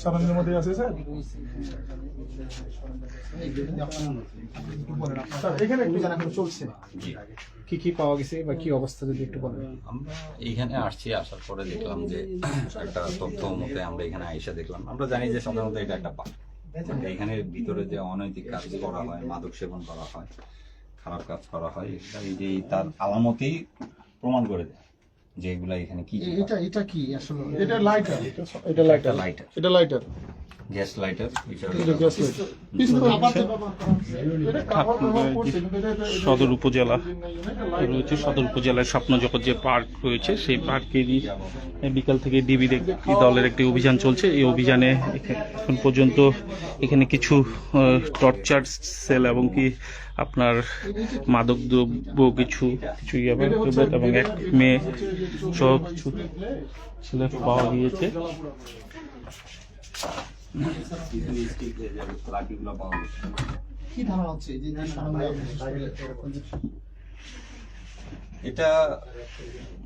সরঞ্জামে আছে স্যার। এখানে একটু জানা চলছে কি কি পাওয়া গেছে বা কি অবস্থা যদি একটু বলেন। আমরা এইখানে আসছি, আসার পরে দেখলাম যে একটা তথ্য মতে আমরা এখানে আইসা দেখলাম, আমরা জানি যে সাধারণত এটা একটা পার্ক। এখানে ভিতরে যে অনৈতিক কাজ করা হয়, মাদক সেবন করা হয়, খারাপ কাজ করা হয়, এই যে তার আলামতেই প্রমাণ করে দেয় যে এগুলা এখানে কি। এটা কি আসলে? এটা লাইটার, এটা লাইটার গ্যাস লাইটার। সদর উপজেলা রয়েছে, সদর উপজেলার স্বপ্নজগৎ যে পার্ক রয়েছে সেই পার্কেরই বিকাল থেকে ডিবির একটি দলের একটি অভিযান চলছে। এই অভিযানে এখন পর্যন্ত এখানে কিছু টর্চার সেল এবং কি আপনার মাদক দ্রব্য কিছু এবং এক মেয়ে সহ কিছু ছেলে পাওয়া গিয়েছে। এটা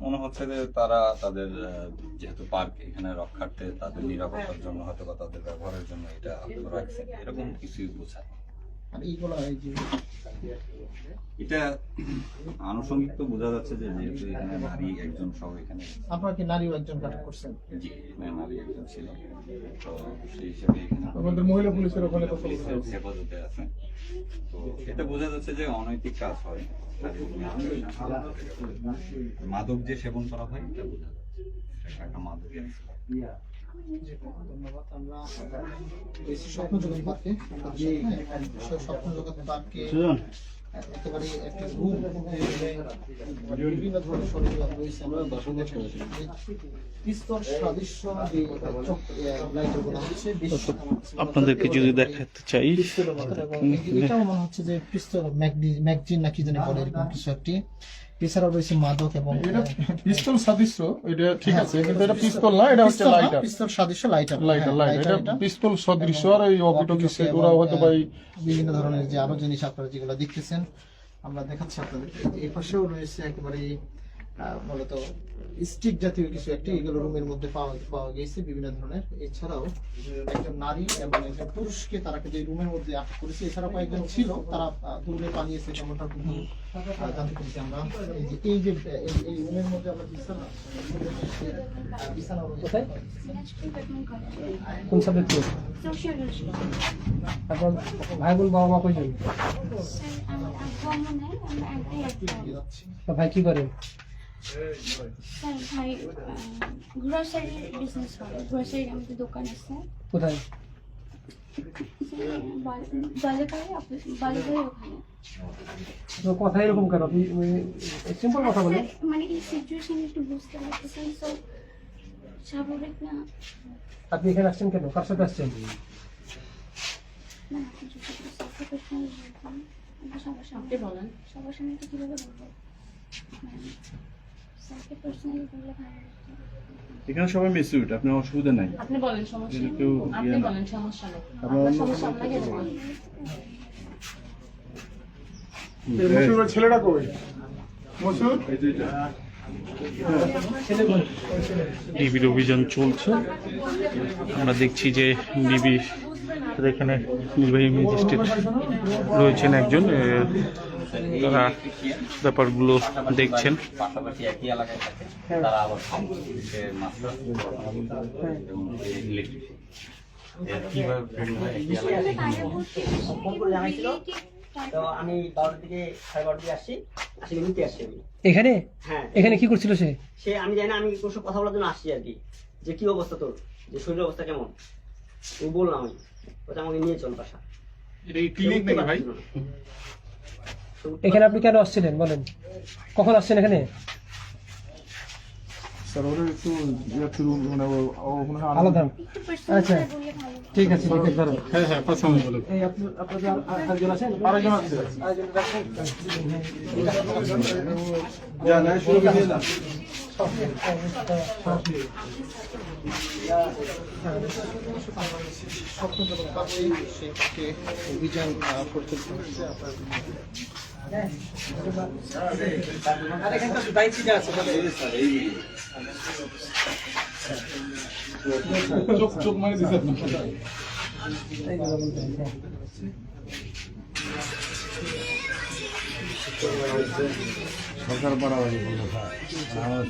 মনে হচ্ছে যে তারা তাদের যেহেতু পার্ক এখানে রক্ষার্থে তাদের নিরাপত্তার জন্য হয়তো বা তাদের ব্যবহারের জন্য এটা রাখছে, এরকম কিছুই বোঝায়। এটা আনুষঙ্গিক তো বোঝা যাচ্ছে যে যেহেতু এখানে নারী একজন সহ এখানে আপনারা কি নারীও একজন কাটা করছেন? জি, নারী একজন ছিল, তো সেই হিসাবে এখানে আমাদের মহিলা পুলিশের ওখানে তো হেফাজতে আছে। তো এটা বোঝা যাচ্ছে যে অনৈতিক কাজ হয়, মাদক যে সেবন করা হয় এটা বোঝা যাচ্ছে একটা মাদক। ধন্যবাদ। আমরা স্বপ্ন জগৎ পার্কে স্বপ্ন জগৎ পার্কে একেবারে একটা রুম, বিভিন্ন ধরনের সরঞ্জাম রয়েছে। আমরা পিস্তল সদৃশ্য যে লাইটার গুলো হচ্ছে আপনাদেরকে যদি দেখাতে চাই, এটাও মনে হচ্ছে যে পিস্তল ম্যাগজিন না কি জানি বলে, এরকম কিছু একটি। এছাড়াও রয়েছে মাদক এবং এটা পিস্তল সদৃশ্য, এটা ঠিক আছে, কিন্তু এটা পিস্তল না, এটা হচ্ছে লাইটার। পিস্তল সদৃশ্য লাইটার, এটা পিস্তল সদৃশ্য। আর এই অকিটকি সেট ওরা হয়তো ভাই বিভিন্ন ধরনের যে আরো জিনিস আপনারা যেগুলো দেখতেছেন আমরা দেখাচ্ছি আপনাদের। এই পাশেও রয়েছে একেবারে মূলত স্টিক জাতীয় কিছু একটি, এগুলো রুমের মধ্যে পাওয়া গিয়েছে বিভিন্ন ধরনের। এছাড়াও একজন নারী এবং একজন পুরুষকে তারা কিন্তু এই রুমের মধ্যে আটক করেছে। এছাড়াও কয়েকজন ছিল, তারা দূরে পালিয়েছে যেমনটা কিন্তু জানতে পেরেছি আমরা। এই যে এই রুমের মধ্যে আমরা বিছানা কোথায়, কোন সাবজেক্ট? এখন ভাই বোন বাবা মা কয়জন? ভাই কি করেন? ভাই গ্রোসারি বিজনেস করে, গ্রোসারি আমাদের দোকান আছে। কোথায়? কথা এরকম কেন? সিম্পল কথা বলে, মানে এই সিচুয়েশন একটু বুঝতে পারতেছেন, তো স্বাভাবিক না। আপনি এখানে আসছেন কেন? কার সাথে আসছেন? সবার সামনে বলেন, সবার সামনে তো কিভাবে বলবো? এখানে সবাই মেসিউট, আপনার অসুবিধা নাই। আপনি বলেন সমস্যা নেই, আপনি বলেন সমস্যা নেই, আপনার সমস্যা আপনাকে বলেন। মসুর ছেলেটা কই? মসুর ডিবির অভিযান চলছে। আমরা দেখছি যে ডিবি এখানে নির্বাহী ম্যাজিস্ট্রেট রয়েছেন একজন, তারা ব্যাপারগুলো দেখছেন। পাশাপাশি একই এলাকায় থাকে, তারা আবার মাস্টার এবং ইলেকট্রিশিয়ান কিভাবে জানাইছিল। তো আমি 12টার দিকে 12:30 দিকে আসছি, ঘুরতে আসছি আমি এখানে। হ্যাঁ, এখানে কি করছিল সে? আমি জানি না, আমি তোর সাথে কথা বলার জন্য আসছি আর কি, যে কি অবস্থা তোর, যে শরীরের অবস্থা কেমন। ও বললাম আমি, ওটা আমাকে নিয়ে চল বাসা। এটা ক্লিনিক নাকি ভাই? এখানে আপনি কেন আসছিলেন বলেন? কখন আসছেন এখানে? স্যার ওরা একটু মানে আলাদা। আচ্ছা ঠিক আছে, ধরো। হ্যাঁ হ্যাঁ, কথা বলুন। এই আপনাদের আরেকজন আছেন? আরেকজন আছে। অভিযান করতে হচ্ছে আপনার। আর এখানকার দায়িত্ব আছে চোখ মারি দিছে আপনার সরকার বাড়াবাড়ি করলো আমার